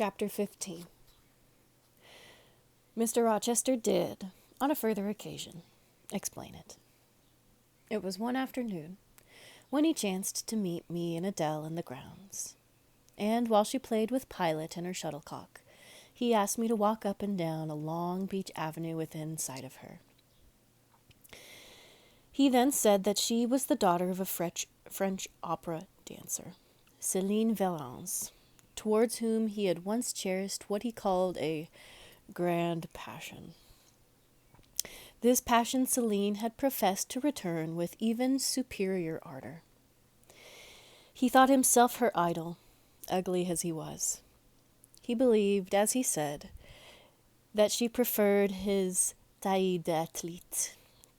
Chapter 15. Mr. Rochester did, on a further occasion, explain it. It was one afternoon when he chanced to meet me and Adele in the grounds, and while she played with Pilot and her shuttlecock, he asked me to walk up and down a long beach avenue within sight of her. He then said that she was the daughter of a French opera dancer, Céline Valence, towards whom he had once cherished what he called a grand passion. This passion Céline had professed to return with even superior ardor. He thought himself her idol, ugly as he was. He believed, as he said, that she preferred his taille d'athlète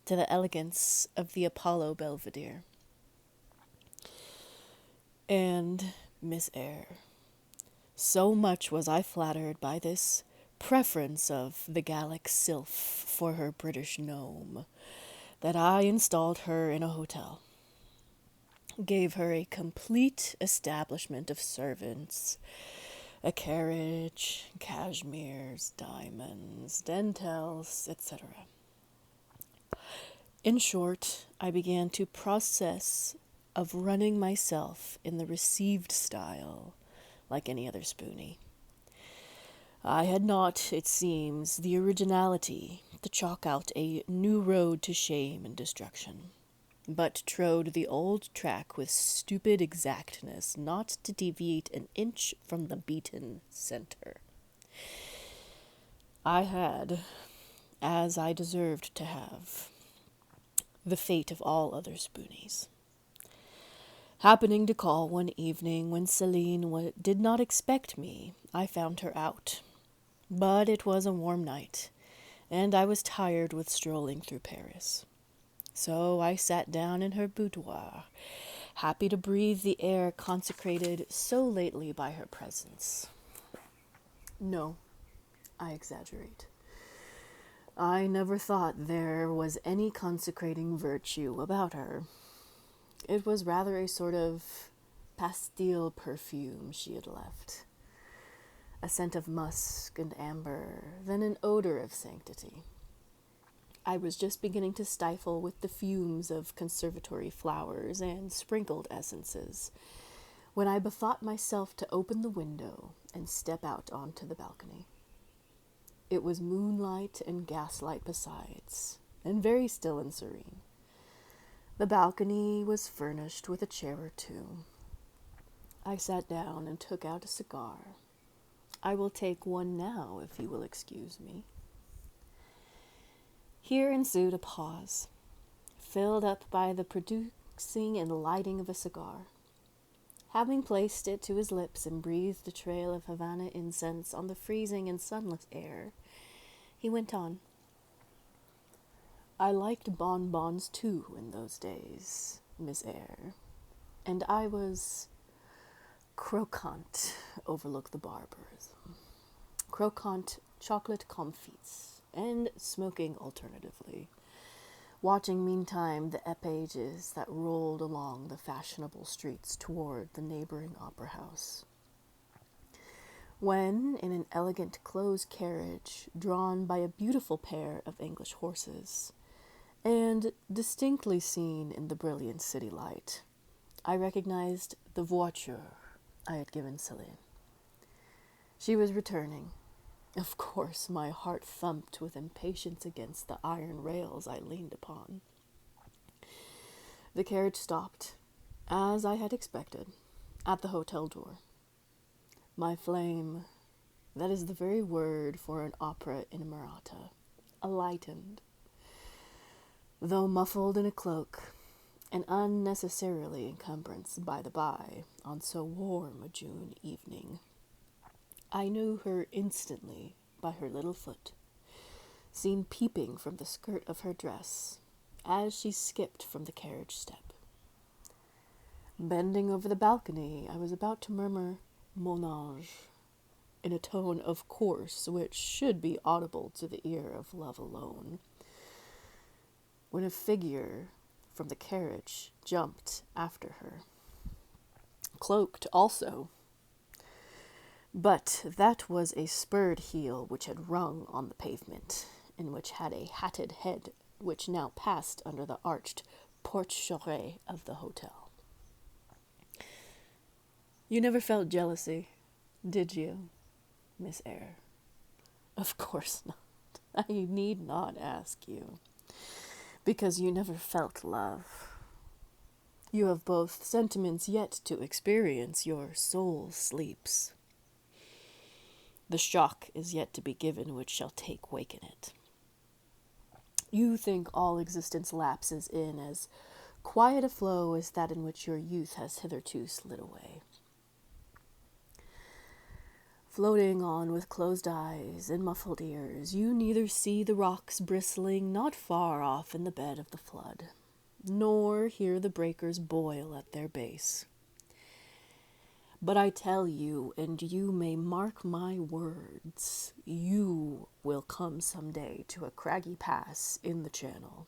to the elegance of the Apollo Belvedere. And Miss Eyre, so much was I flattered by this preference of the Gallic sylph for her British gnome, that I installed her in a hotel, gave her a complete establishment of servants, a carriage, cashmeres, diamonds, dentelles, etc. In short, I began to process of running myself in the received style, like any other spoonie. I had not, it seems, the originality to chalk out a new road to shame and destruction, but trode the old track with stupid exactness, not to deviate an inch from the beaten center. I had, as I deserved to have, the fate of all other spoonies. Happening to call one evening when Céline did not expect me, I found her out. But it was a warm night, and I was tired with strolling through Paris. So I sat down in her boudoir, happy to breathe the air consecrated so lately by her presence. No, I exaggerate. I never thought there was any consecrating virtue about her. It was rather a sort of pastille perfume she had left, a scent of musk and amber, then an odor of sanctity. I was just beginning to stifle with the fumes of conservatory flowers and sprinkled essences, when I bethought myself to open the window and step out onto the balcony. It was moonlight and gaslight besides, and very still and serene. The balcony was furnished with a chair or two. I sat down and took out a cigar. I will take one now, if you will excuse me. Here ensued a pause, filled up by the producing and lighting of a cigar. Having placed it to his lips and breathed a trail of Havana incense on the freezing and sunless air, he went on. I liked bonbons too in those days, Miss Eyre, and I was croquant, overlook the barbarism, croquant chocolate comfits, and smoking alternatively, watching meantime the epages that rolled along the fashionable streets toward the neighboring opera house. When, in an elegant closed carriage drawn by a beautiful pair of English horses, and distinctly seen in the brilliant city light, I recognized the voiture I had given Céline. She was returning. Of course, my heart thumped with impatience against the iron rails I leaned upon. The carriage stopped, as I had expected, at the hotel door. My flame, that is the very word for an opera inamorata, alightened. Though muffled in a cloak, and unnecessarily encumbrance, by the by, on so warm a June evening, I knew her instantly by her little foot, seen peeping from the skirt of her dress, as she skipped from the carriage step. Bending over the balcony, I was about to murmur, Mon ange, in a tone, of course, which should be audible to the ear of love alone, when a figure from the carriage jumped after her, cloaked also. But that was a spurred heel which had rung on the pavement, and which had a hatted head which now passed under the arched porte-cochere of the hotel. You never felt jealousy, did you, Miss Eyre? Of course not. I need not ask you, because you never felt love. You have both sentiments yet to experience. Your soul sleeps. The shock is yet to be given which shall take wake in it. You think all existence lapses in as quiet a flow as that in which your youth has hitherto slid away. Floating on with closed eyes and muffled ears, you neither see the rocks bristling not far off in the bed of the flood, nor hear the breakers boil at their base. But I tell you, and you may mark my words, you will come some day to a craggy pass in the channel,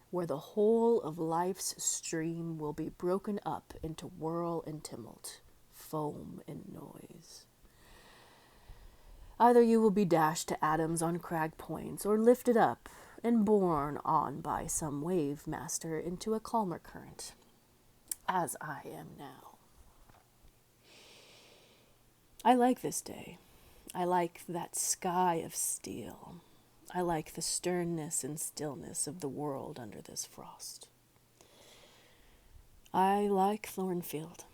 where the whole of life's stream will be broken up into whirl and tumult, foam and noise. Either you will be dashed to atoms on crag points, or lifted up and borne on by some wave master into a calmer current, as I am now. I like this day. I like that sky of steel. I like the sternness and stillness of the world under this frost. I like Thornfield,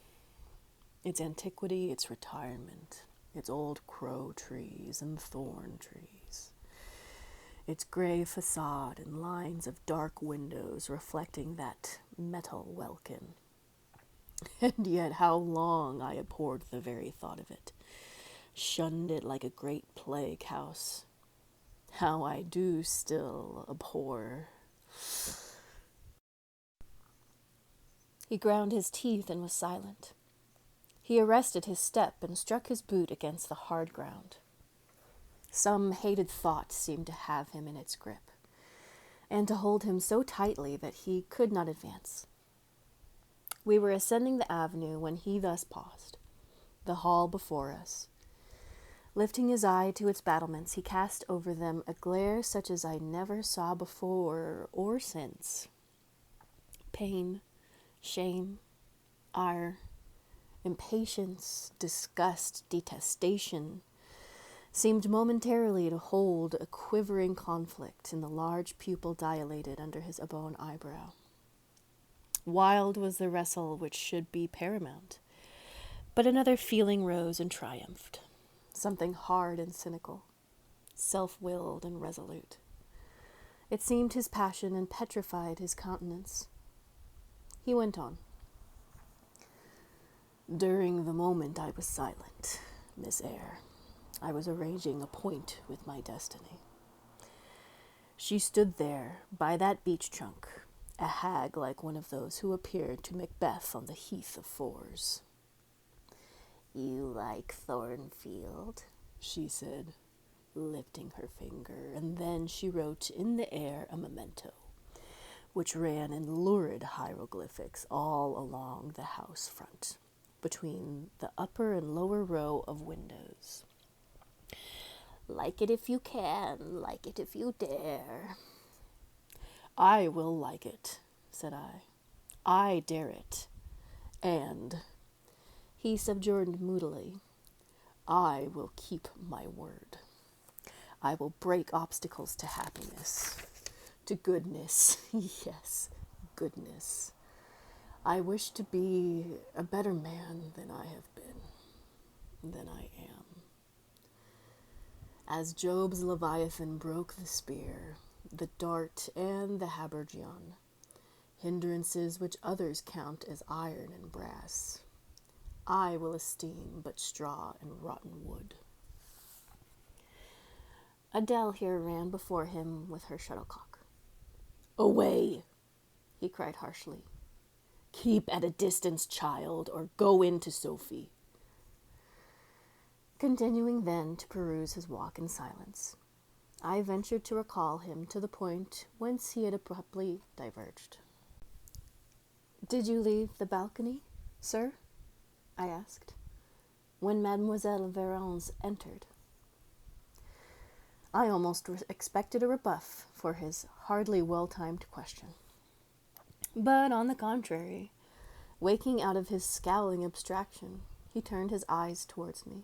its antiquity, its retirement, its old crow trees and thorn trees, its gray facade and lines of dark windows reflecting that metal welkin. And yet how long I abhorred the very thought of it, shunned it like a great plague house. How I do still abhor. He ground his teeth and was silent. He arrested his step and struck his boot against the hard ground. Some hated thought seemed to have him in its grip, and to hold him so tightly that he could not advance. We were ascending the avenue when he thus paused, the hall before us. Lifting his eye to its battlements, he cast over them a glare such as I never saw before or since. Pain, shame, ire, impatience, disgust, detestation seemed momentarily to hold a quivering conflict in the large pupil dilated under his ebon eyebrow. Wild was the wrestle which should be paramount, but another feeling rose and triumphed, something hard and cynical, self-willed and resolute. It seemed his passion and petrified his countenance. He went on. During the moment I was silent, Miss Eyre, I was arranging a point with my destiny. She stood there, by that beech trunk, a hag like one of those who appeared to Macbeth on the heath of Fours. "You like Thornfield?" she said, lifting her finger, and then she wrote in the air a memento, which ran in lurid hieroglyphics all along the house front, between the upper and lower row of windows. "Like it if you can, like it if you dare." "I will like it," said I. "I dare it. And," he subjoined moodily, "I will keep my word. I will break obstacles to happiness, to goodness, yes, goodness. I wish to be a better man than I have been, than I am. As Job's Leviathan broke the spear, the dart, and the habergeon, hindrances which others count as iron and brass, I will esteem but straw and rotten wood." Adele here ran before him with her shuttlecock. "Away!" he cried harshly. "Keep at a distance, child, or go in to Sophie." Continuing then to peruse his walk in silence, I ventured to recall him to the point whence he had abruptly diverged. "Did you leave the balcony, sir?" I asked. when Mademoiselle Varens entered. I almost expected a rebuff for his hardly well-timed question. But on the contrary, waking out of his scowling abstraction, he turned his eyes towards me,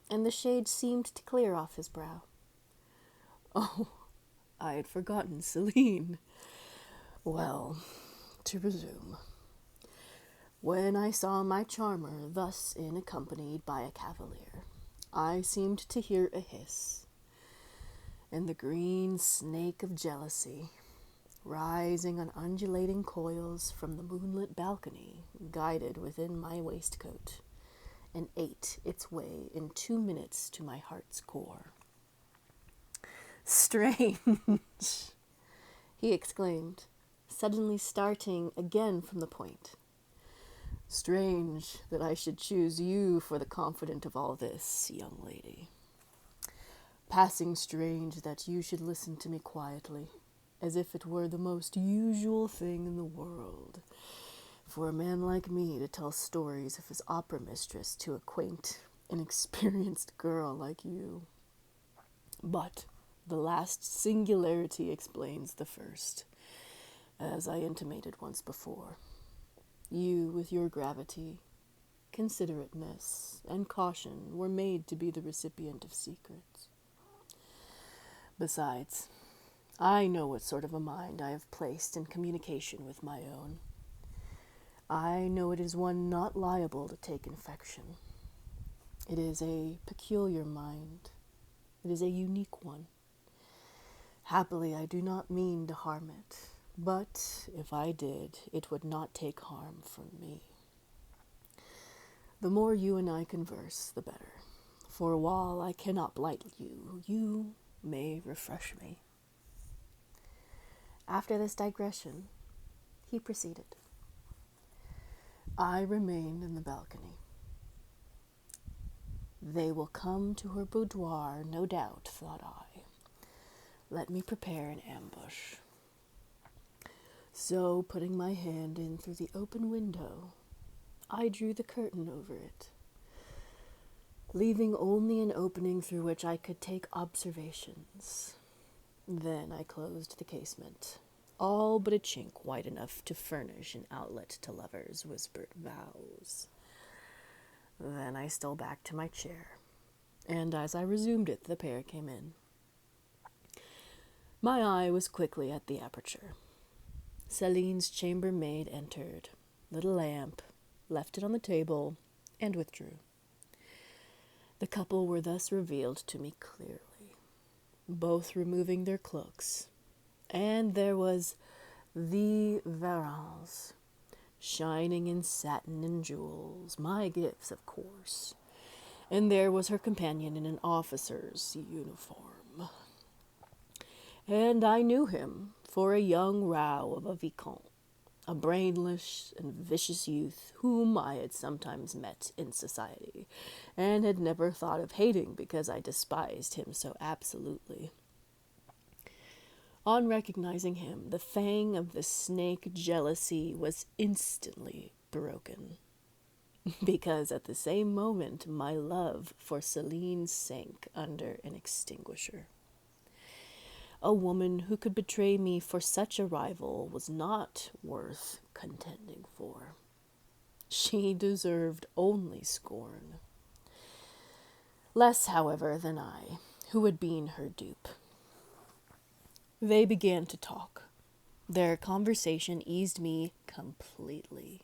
and the shade seemed to clear off his brow. Oh, I had forgotten Celine. Well, to resume. When I saw my charmer thus accompanied by a cavalier, I seemed to hear a hiss, and the green snake of jealousy, rising on undulating coils from the moonlit balcony, guided within my waistcoat, and ate its way in 2 minutes to my heart's core. Strange, he exclaimed, suddenly starting again from the point. Strange that I should choose you for the confidant of all this, young lady. Passing strange that you should listen to me quietly, as if it were the most usual thing in the world for a man like me to tell stories of his opera mistress to a quaint, inexperienced girl like you. But the last singularity explains the first, as I intimated once before. You, with your gravity, considerateness, and caution, were made to be the recipient of secrets. Besides, I know what sort of a mind I have placed in communication with my own. I know it is one not liable to take infection. It is a peculiar mind. It is a unique one. Happily, I do not mean to harm it, but if I did, it would not take harm from me. The more you and I converse, the better, for while I cannot blight you, you may refresh me. After this digression, he proceeded. I remained in the balcony. They will come to her boudoir, no doubt, thought I. Let me prepare an ambush. So, putting my hand in through the open window, I drew the curtain over it, leaving only an opening through which I could take observations. Then I closed the casement, all but a chink wide enough to furnish an outlet to lovers' whispered vows. Then I stole back to my chair, and as I resumed it, the pair came in. My eye was quickly at the aperture. Celine's chambermaid entered, lit a lamp, left it on the table, and withdrew. The couple were thus revealed to me clearly, both removing their cloaks, and there was the Varens, shining in satin and jewels, my gifts, of course, and there was her companion in an officer's uniform. And I knew him for a young row of a vicomte, a brainless and vicious youth whom I had sometimes met in society, and had never thought of hating because I despised him so absolutely. On recognizing him, the fang of the snake jealousy was instantly broken, because at the same moment my love for Celine sank under an extinguisher. A woman who could betray me for such a rival was not worth contending for. She deserved only scorn. Less, however, than I, who had been her dupe. They began to talk. Their conversation eased me completely.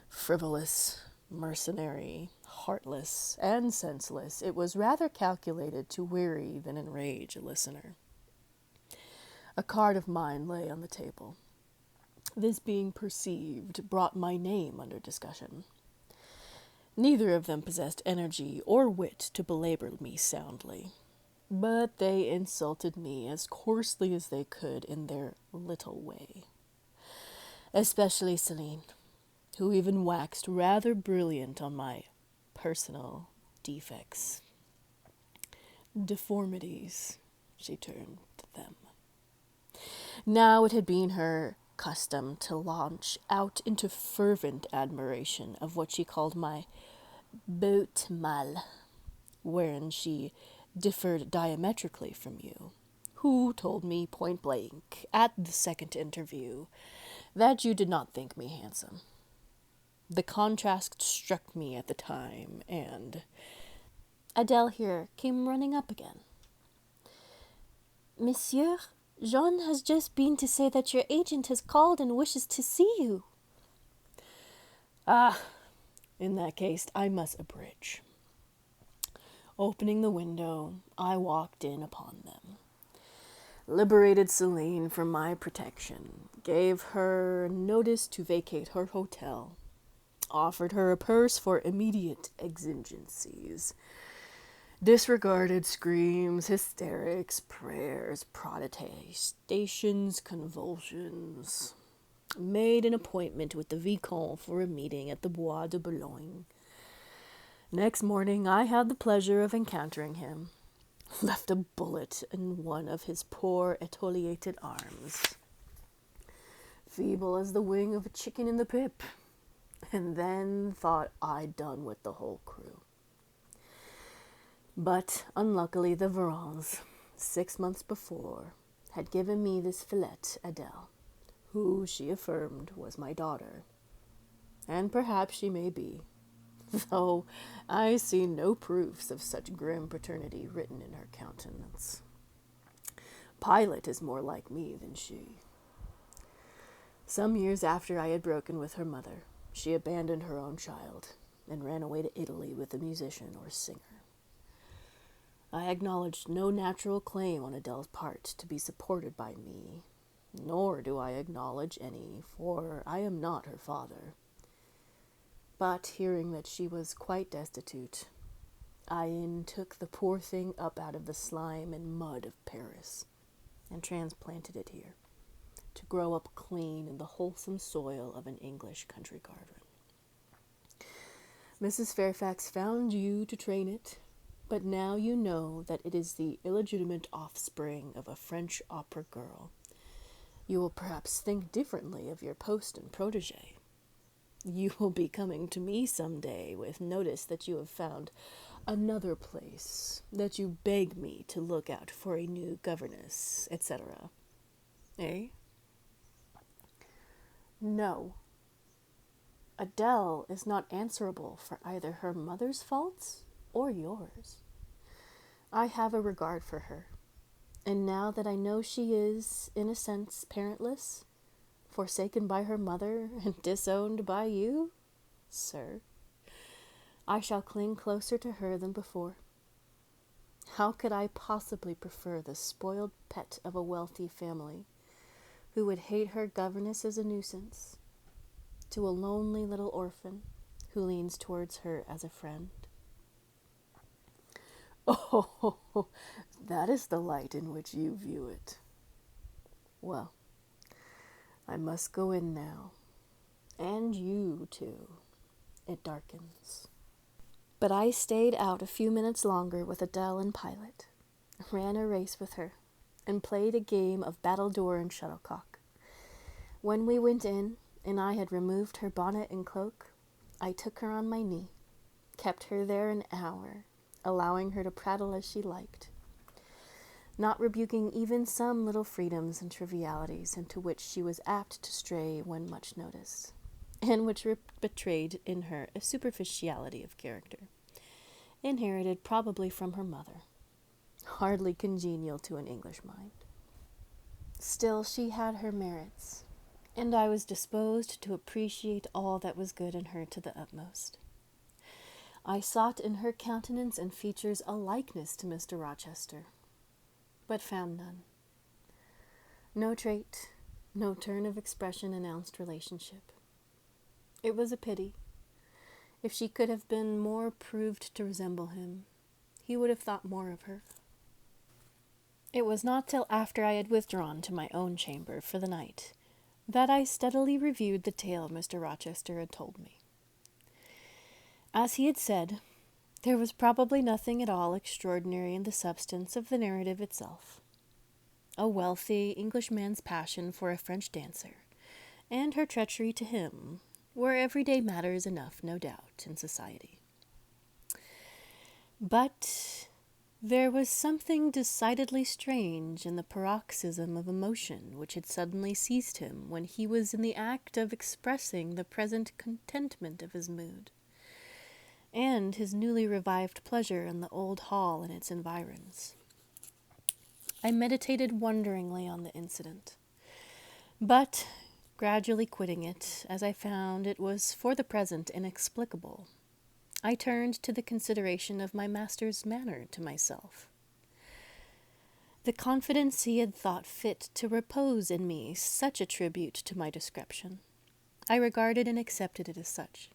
Frivolous, mercenary, heartless, and senseless, it was rather calculated to weary than enrage a listener. A card of mine lay on the table. This being perceived brought my name under discussion. Neither of them possessed energy or wit to belabor me soundly, but they insulted me as coarsely as they could in their little way. Especially Celine, who even waxed rather brilliant on my personal defects. Deformities, she termed them. Now it had been her custom to launch out into fervent admiration of what she called my beau mal, wherein she differed diametrically from you, who told me point blank at the second interview that you did not think me handsome. The contrast struck me at the time, and Adele here came running up again. Monsieur, Jean has just been to say that your agent has called and wishes to see you. Ah, in that case, I must abridge. Opening the window, I walked in upon them. Liberated Celine from my protection, gave her notice to vacate her hotel, offered her a purse for immediate exigencies, disregarded screams, hysterics, prayers, protestations, convulsions, made an appointment with the Vicomte for a meeting at the Bois de Boulogne. Next morning I had the pleasure of encountering him, left a bullet in one of his poor etiolated arms, feeble as the wing of a chicken in the pip, and then thought I'd done with the whole crew. But unluckily the Varans, 6 months before, had given me this fillette Adele, who she affirmed was my daughter, and perhaps she may be, though I see no proofs of such grim paternity written in her countenance. Pilot is more like me than she. Some years after I had broken with her mother, she abandoned her own child and ran away to Italy with a musician or singer. I acknowledged no natural claim on Adele's part to be supported by me, nor do I acknowledge any, for I am not her father. But hearing that she was quite destitute, I took the poor thing up out of the slime and mud of Paris and transplanted it here, to grow up clean in the wholesome soil of an English country garden. Mrs. Fairfax found you to train it, but now you know that it is the illegitimate offspring of a French opera girl. You will perhaps think differently of your post and protege. You will be coming to me some day with notice that you have found another place, that you beg me to look out for a new governess, etc. Eh? No. Adele is not answerable for either her mother's faults or yours. I have a regard for her, and now that I know she is, in a sense, parentless, forsaken by her mother and disowned by you, sir, I shall cling closer to her than before. How could I possibly prefer the spoiled pet of a wealthy family, who would hate her governess as a nuisance, to a lonely little orphan who leans towards her as a friend? Oh, that is the light in which you view it. Well, I must go in now, and you too. It darkens. But I stayed out a few minutes longer with Adele and Pilot, ran a race with her, and played a game of battledore and shuttlecock. When we went in, and I had removed her bonnet and cloak, I took her on my knee, kept her there an hour, allowing her to prattle as she liked, not rebuking even some little freedoms and trivialities into which she was apt to stray when much noticed, and which betrayed in her a superficiality of character, inherited probably from her mother, hardly congenial to an English mind. Still, she had her merits, and I was disposed to appreciate all that was good in her to the utmost. I sought in her countenance and features a likeness to Mr. Rochester, but found none. No trait, no turn of expression announced relationship. It was a pity. If she could have been more proved to resemble him, he would have thought more of her. It was not till after I had withdrawn to my own chamber for the night that I steadily reviewed the tale Mr. Rochester had told me. As he had said, there was probably nothing at all extraordinary in the substance of the narrative itself. A wealthy Englishman's passion for a French dancer, and her treachery to him, were everyday matters enough, no doubt, in society. But there was something decidedly strange in the paroxysm of emotion which had suddenly seized him when he was in the act of expressing the present contentment of his mood, and his newly revived pleasure in the old hall and its environs. I meditated wonderingly on the incident, but gradually quitting it, as I found it was for the present inexplicable, I turned to the consideration of my master's manner to myself. The confidence he had thought fit to repose in me such a tribute to my description, I regarded and accepted it as such.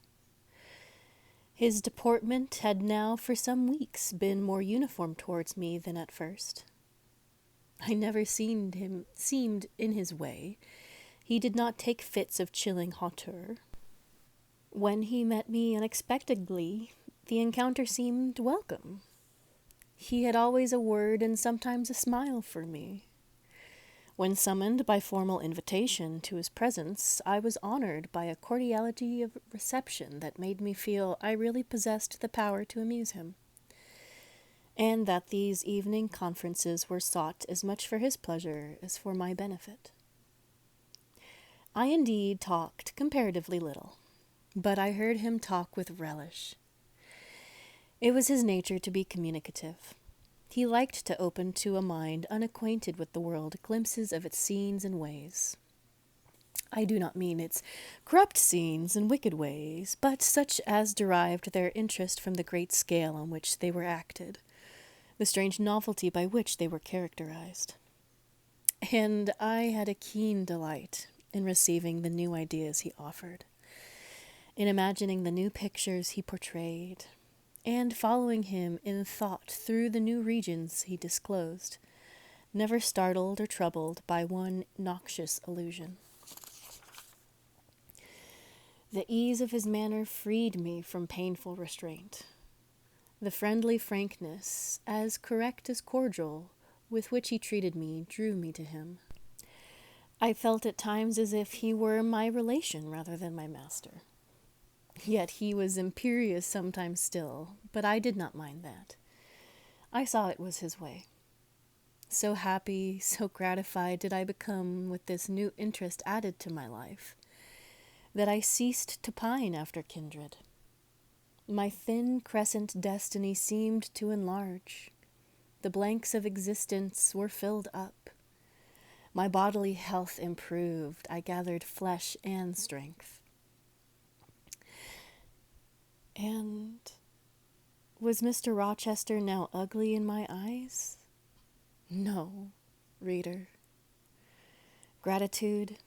His deportment had now for some weeks been more uniform towards me than at first. I never seemed in his way. He did not take fits of chilling hauteur. When he met me unexpectedly, the encounter seemed welcome. He had always a word and sometimes a smile for me. When summoned by formal invitation to his presence, I was honored by a cordiality of reception that made me feel I really possessed the power to amuse him, and that these evening conferences were sought as much for his pleasure as for my benefit. I indeed talked comparatively little, but I heard him talk with relish. It was his nature to be communicative. He liked to open to a mind unacquainted with the world glimpses of its scenes and ways. I do not mean its corrupt scenes and wicked ways, but such as derived their interest from the great scale on which they were acted, the strange novelty by which they were characterized. And I had a keen delight in receiving the new ideas he offered, in imagining the new pictures he portrayed, and following him in thought through the new regions he disclosed, never startled or troubled by one noxious illusion. The ease of his manner freed me from painful restraint. The friendly frankness, as correct as cordial, with which he treated me drew me to him. I felt at times as if he were my relation rather than my master. Yet he was imperious sometimes still, but I did not mind that. I saw it was his way. So happy, so gratified did I become with this new interest added to my life, that I ceased to pine after kindred. My thin crescent destiny seemed to enlarge. The blanks of existence were filled up. My bodily health improved. I gathered flesh and strength. And was Mr. Rochester now ugly in my eyes? No, reader. Gratitude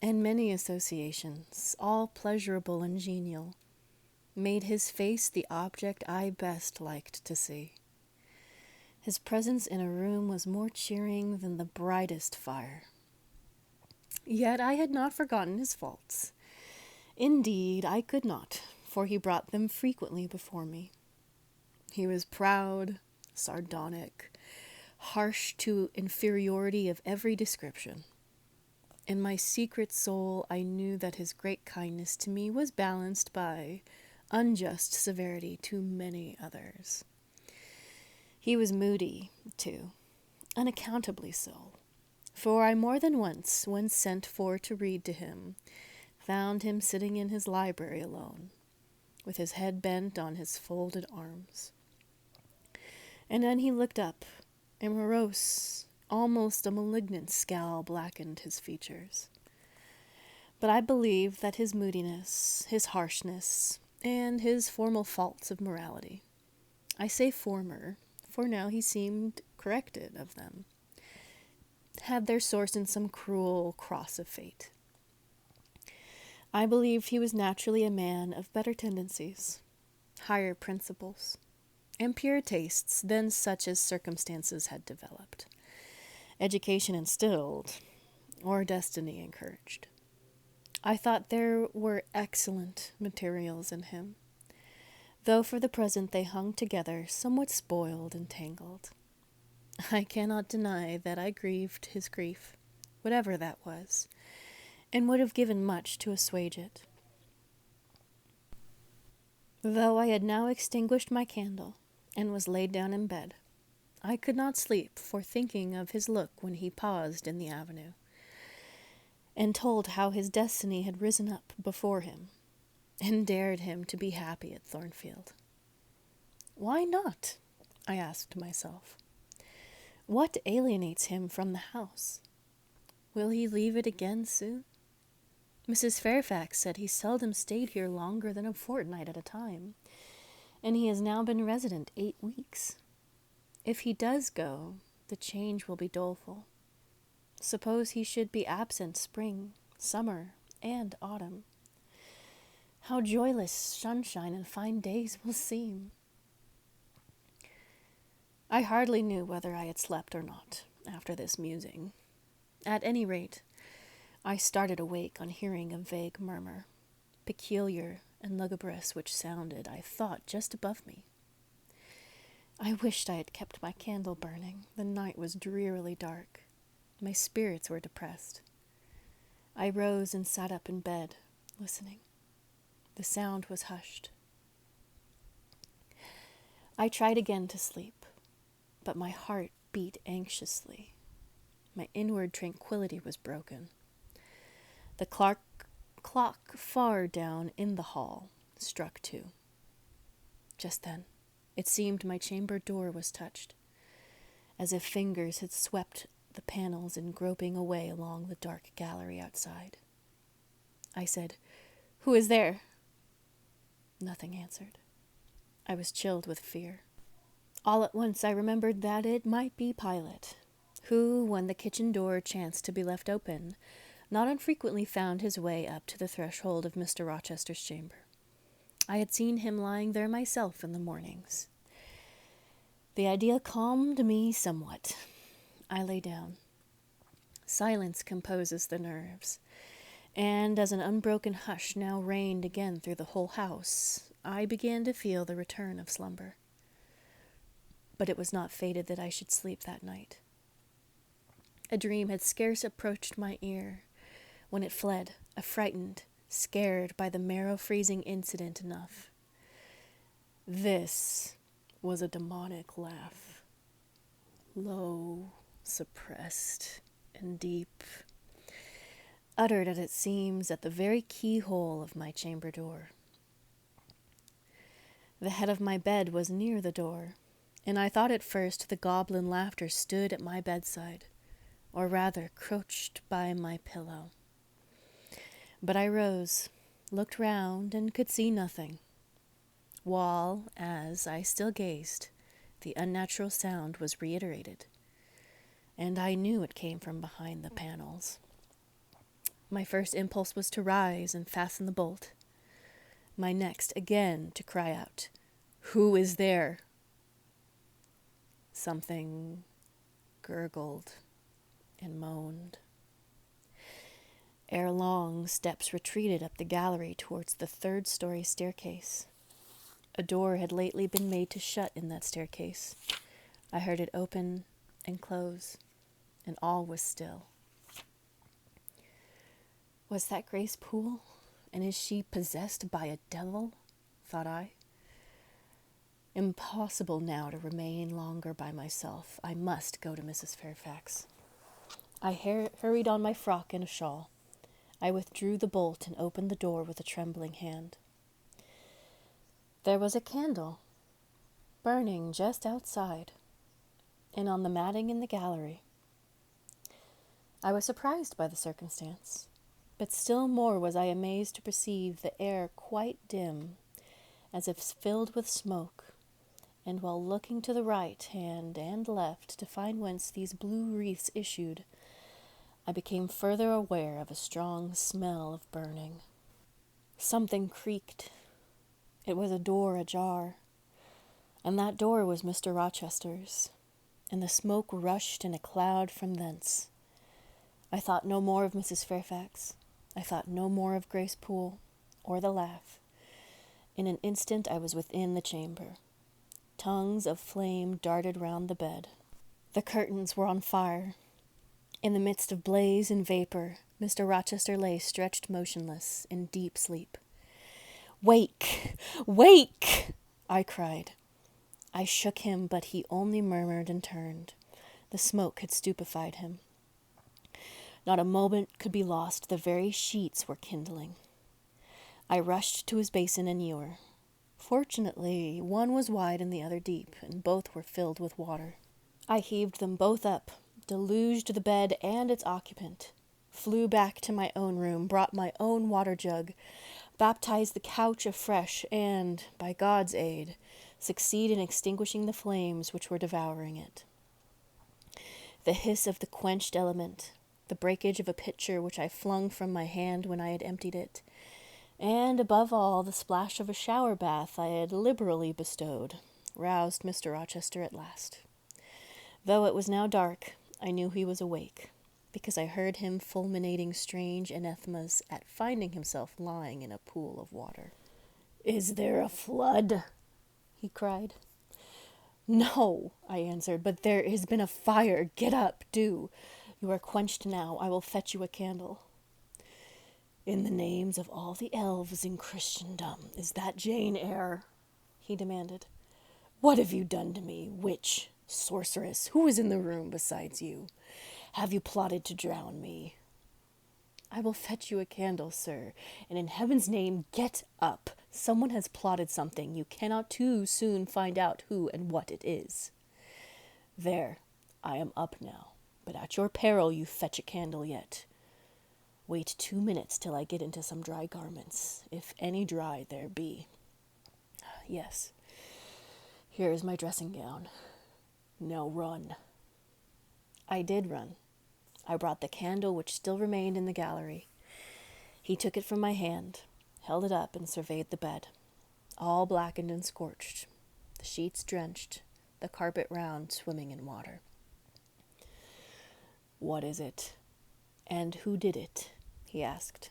and many associations, all pleasurable and genial, made his face the object I best liked to see. His presence in a room was more cheering than the brightest fire. Yet I had not forgotten his faults. Indeed, I could not, for he brought them frequently before me. He was proud, sardonic, harsh to inferiority of every description. In my secret soul I knew that his great kindness to me was balanced by unjust severity to many others. He was moody, too, unaccountably so, for I more than once, when sent for to read to him, found him sitting in his library alone, with his head bent on his folded arms. And then he looked up, a morose, almost a malignant scowl blackened his features. But I believe that his moodiness, his harshness, and his formal faults of morality, I say former, for now he seemed corrected of them, had their source in some cruel cross of fate. I believed he was naturally a man of better tendencies, higher principles, and pure tastes than such as circumstances had developed, education instilled, or destiny encouraged. I thought there were excellent materials in him, though for the present they hung together somewhat spoiled and tangled. I cannot deny that I grieved his grief, whatever that was, and would have given much to assuage it. Though I had now extinguished my candle, and was laid down in bed. I could not sleep for thinking of his look when he paused in the avenue, and told how his destiny had risen up before him, and dared him to be happy at Thornfield. Why not? I asked myself. What alienates him from the house? Will he leave it again soon? Mrs. Fairfax said he seldom stayed here longer than a fortnight at a time, and he has now been resident 8 weeks. If he does go, the change will be doleful. Suppose he should be absent spring, summer, and autumn. How joyless sunshine and fine days will seem. I hardly knew whether I had slept or not after this musing. At any rate, I started awake on hearing a vague murmur, peculiar and lugubrious, which sounded, I thought, just above me. I wished I had kept my candle burning. The night was drearily dark. My spirits were depressed. I rose and sat up in bed, listening. The sound was hushed. I tried again to sleep, but my heart beat anxiously. My inward tranquillity was broken. The clock far down in the hall struck 2. Just then, it seemed my chamber door was touched, as if fingers had swept the panels and groping away along the dark gallery outside. I said, "Who is there?" Nothing answered. I was chilled with fear. All at once I remembered that it might be Pilot, who, when the kitchen door chanced to be left open, not unfrequently found his way up to the threshold of Mr. Rochester's chamber. I had seen him lying there myself in the mornings. The idea calmed me somewhat. I lay down. Silence composes the nerves, and as an unbroken hush now reigned again through the whole house, I began to feel the return of slumber. But it was not fated that I should sleep that night. A dream had scarce approached my ear when it fled, affrighted, scared by the marrow-freezing incident enough. This was a demonic laugh, low, suppressed, and deep, uttered as it seems at the very keyhole of my chamber door. The head of my bed was near the door, and I thought at first the goblin laughter stood at my bedside, or rather crouched by my pillow. But I rose, looked round, and could see nothing, while, as I still gazed, the unnatural sound was reiterated, and I knew it came from behind the panels. My first impulse was to rise and fasten the bolt. My next, again, to cry out, "Who is there?" Something gurgled and moaned. Ere long, steps retreated up the gallery towards the 3rd-story staircase. A door had lately been made to shut in that staircase. I heard it open and close, and all was still. Was that Grace Poole, and is she possessed by a devil? Thought I. Impossible now to remain longer by myself. I must go to Mrs. Fairfax. I hurried on my frock and a shawl. I withdrew the bolt and opened the door with a trembling hand. There was a candle burning just outside, and on the matting in the gallery. I was surprised by the circumstance, but still more was I amazed to perceive the air quite dim, as if filled with smoke, and while looking to the right hand and left to find whence these blue wreaths issued, I became further aware of a strong smell of burning. Something creaked. It was a door ajar, and that door was Mr. Rochester's, and the smoke rushed in a cloud from thence. I thought no more of Mrs. Fairfax. I thought no more of Grace Poole, or the laugh. In an instant I was within the chamber. Tongues of flame darted round the bed. The curtains were on fire. In the midst of blaze and vapor, Mr. Rochester lay stretched motionless in deep sleep. "Wake! Wake!" I cried. I shook him, but he only murmured and turned. The smoke had stupefied him. Not a moment could be lost. The very sheets were kindling. I rushed to his basin and ewer. Fortunately, one was wide and the other deep, and both were filled with water. I heaved them both up, deluged the bed and its occupant, flew back to my own room, brought my own water jug, baptized the couch afresh, and, by God's aid, succeeded in extinguishing the flames which were devouring it. The hiss of the quenched element, the breakage of a pitcher which I flung from my hand when I had emptied it, and, above all, the splash of a shower bath I had liberally bestowed, roused Mr. Rochester at last. Though it was now dark, I knew he was awake, because I heard him fulminating strange anathemas at finding himself lying in a pool of water. "Is there a flood?" he cried. "No," I answered, "but there has been a fire. Get up, do. You are quenched now. I will fetch you a candle." "In the names of all the elves in Christendom, is that Jane Eyre?" he demanded. "What have you done to me, witch, sorceress? Who is in the room besides you? Have you plotted to drown me?" "I will fetch you a candle, sir, and in heaven's name, get up. Someone has plotted something. You cannot too soon find out who and what it is." "There, I am up now, but at your peril you fetch a candle yet. Wait 2 minutes till I get into some dry garments, if any dry there be. Yes, here is my dressing gown. Now run." I did run. I brought the candle which still remained in the gallery. He took it from my hand, held it up, and surveyed the bed, all blackened and scorched, the sheets drenched, the carpet round swimming in water. "What is it? And who did it?" he asked.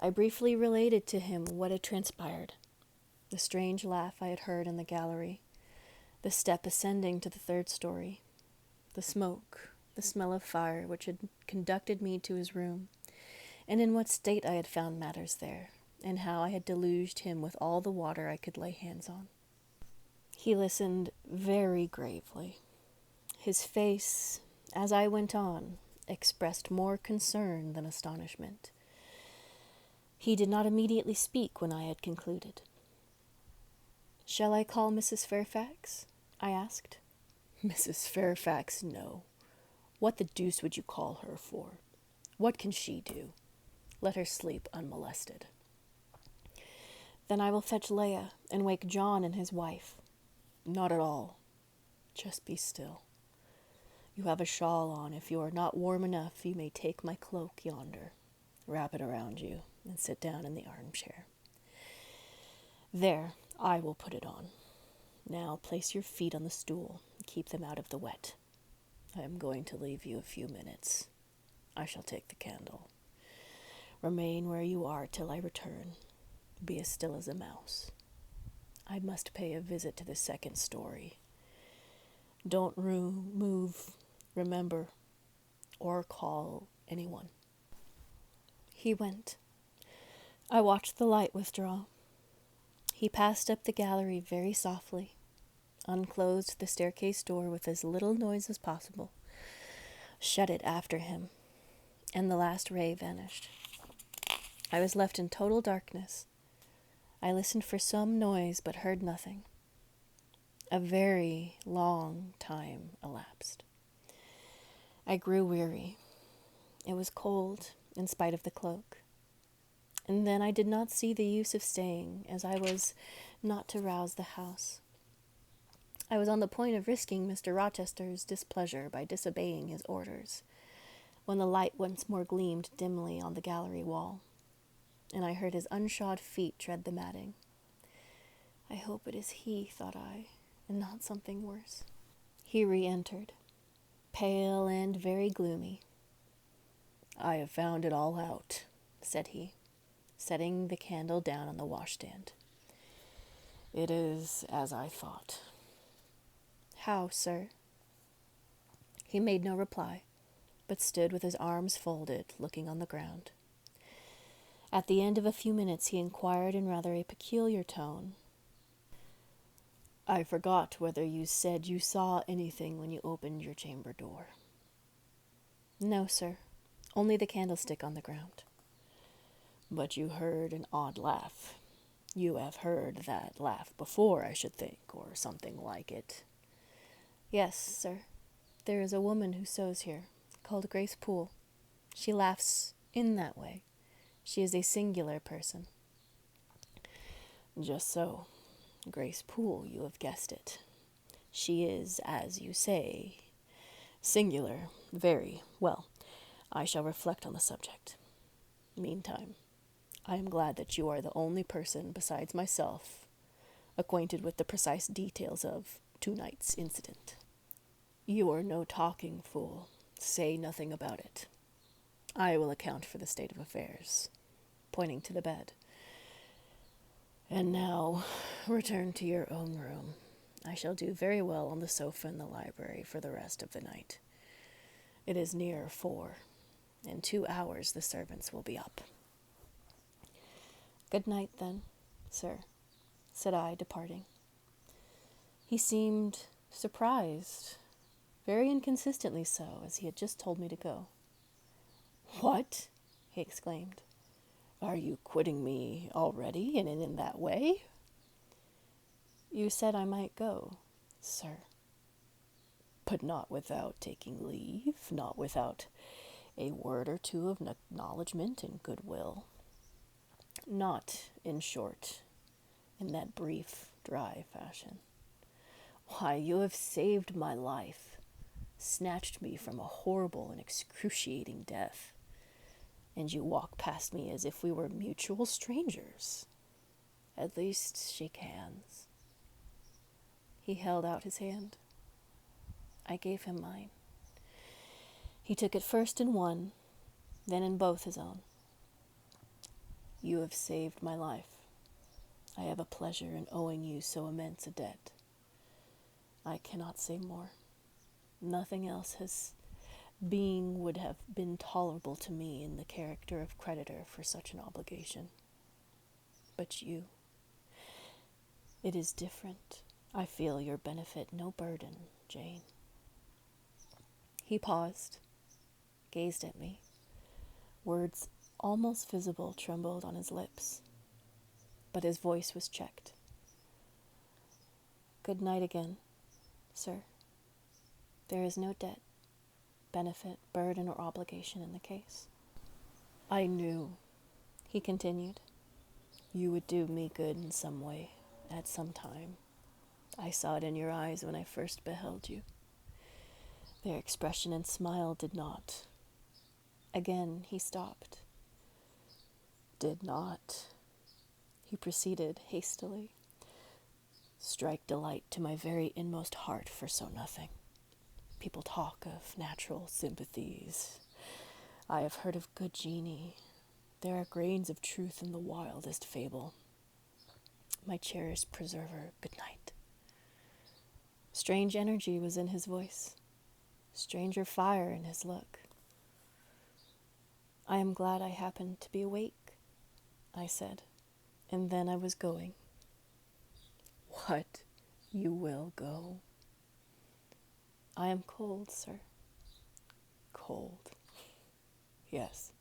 I briefly related to him what had transpired, the strange laugh I had heard in the gallery, the step ascending to the 3rd story, the smoke, the smell of fire which had conducted me to his room, and in what state I had found matters there, and how I had deluged him with all the water I could lay hands on. He listened very gravely. His face, as I went on, expressed more concern than astonishment. He did not immediately speak when I had concluded. "Shall I call Mrs. Fairfax?" I asked. "Mrs. Fairfax, no. What the deuce would you call her for? What can she do? Let her sleep unmolested." "Then I will fetch Leah and wake John and his wife." "Not at all. Just be still. You have a shawl on. If you are not warm enough, you may take my cloak yonder, wrap it around you, and sit down in the armchair. There, I will put it on. Now place your feet on the stool and keep them out of the wet. I am going to leave you a few minutes. I shall take the candle. Remain where you are till I return. Be as still as a mouse. I must pay a visit to the 2nd story. Don't move, remember, or call anyone." He went. I watched the light withdraw. He passed up the gallery very softly, unclosed the staircase door with as little noise as possible, shut it after him, and the last ray vanished. I was left in total darkness. I listened for some noise, but heard nothing. A very long time elapsed. I grew weary. It was cold, in spite of the cloak. And then I did not see the use of staying, as I was not to rouse the house. I was on the point of risking Mr. Rochester's displeasure by disobeying his orders, when the light once more gleamed dimly on the gallery wall, and I heard his unshod feet tread the matting. I hope it is he, thought I, and not something worse. He re-entered, pale and very gloomy. "I have found it all out," said he, setting the candle down on the washstand. "It is as I thought." "How, sir?" He made no reply, but stood with his arms folded, looking on the ground. At the end of a few minutes he inquired in rather a peculiar tone, I forgot whether you said you saw anything when you opened your chamber door. No, sir. Only the candlestick on the ground. But you heard an odd laugh. You have heard that laugh before, I should think, or something like it. Yes, sir. There is a woman who sews here, called Grace Poole. She laughs in that way. She is a singular person. Just so. Grace Poole, you have guessed it. She is, as you say, singular. Very well. I shall reflect on the subject. Meantime, I am glad that you are the only person besides myself acquainted with the precise details of tonight's incident. You are no talking fool. Say nothing about it. I will account for the state of affairs, pointing to the bed. And now, return to your own room. I shall do very well on the sofa in the library for the rest of the night. It is near 4. In 2 hours the servants will be up. Good night, then, sir, said I, departing. He seemed surprised, very inconsistently so, as he had just told me to go. What? He exclaimed. Are you quitting me already, and in that way? You said I might go, sir. But not without taking leave, not without a word or two of acknowledgment and goodwill. Not, in short, in that brief, dry fashion. Why, you have saved my life, snatched me from a horrible and excruciating death, and you walk past me as if we were mutual strangers. At least shake hands. He held out his hand. I gave him mine. He took it first in one, then in both his own. You have saved my life. I have a pleasure in owing you so immense a debt. I cannot say more. Nothing else would have been tolerable to me in the character of creditor for such an obligation. But you, it is different. I feel your benefit no burden, Jane. He paused, gazed at me. Words almost visible trembled on his lips, but his voice was checked. Good night again, sir. There is no debt, benefit, burden, or obligation in the case. I knew, he continued, you would do me good in some way, at some time. I saw it in your eyes when I first beheld you. Their expression and smile did not. Again he stopped. Did not, he proceeded hastily, strike delight to my very inmost heart for so nothing. People talk of natural sympathies. I have heard of good genii. There are grains of truth in the wildest fable. My cherished preserver, good night. Strange energy was in his voice, stranger fire in his look. I am glad I happened to be awake, I said, and then I was going. What? You will go? I am cold, sir. Cold. Yes.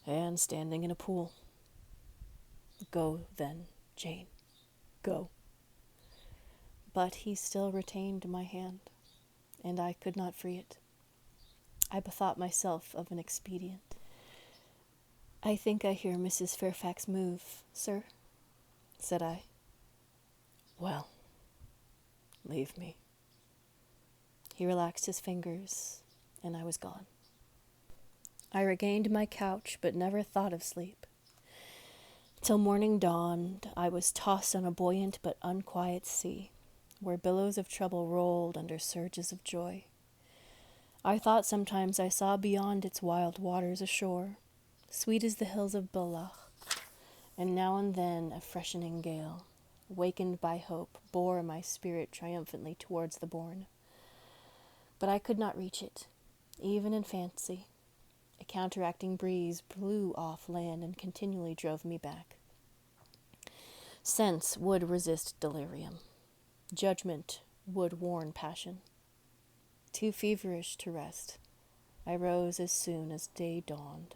And standing in a pool. Go, then, Jane. Go. But he still retained my hand, and I could not free it. I bethought myself of an expedient. I think I hear Mrs. Fairfax move, sir, said I. Well, leave me. He relaxed his fingers, and I was gone. I regained my couch, but never thought of sleep. Till morning dawned, I was tossed on a buoyant but unquiet sea, where billows of trouble rolled under surges of joy. I thought sometimes I saw beyond its wild waters a shore, sweet as the hills of Bulloch, and now and then a freshening gale, wakened by hope, bore my spirit triumphantly towards the bourne. But I could not reach it, even in fancy. A counteracting breeze blew off land and continually drove me back. Sense would resist delirium. Judgment would warn passion. Too feverish to rest, I rose as soon as day dawned.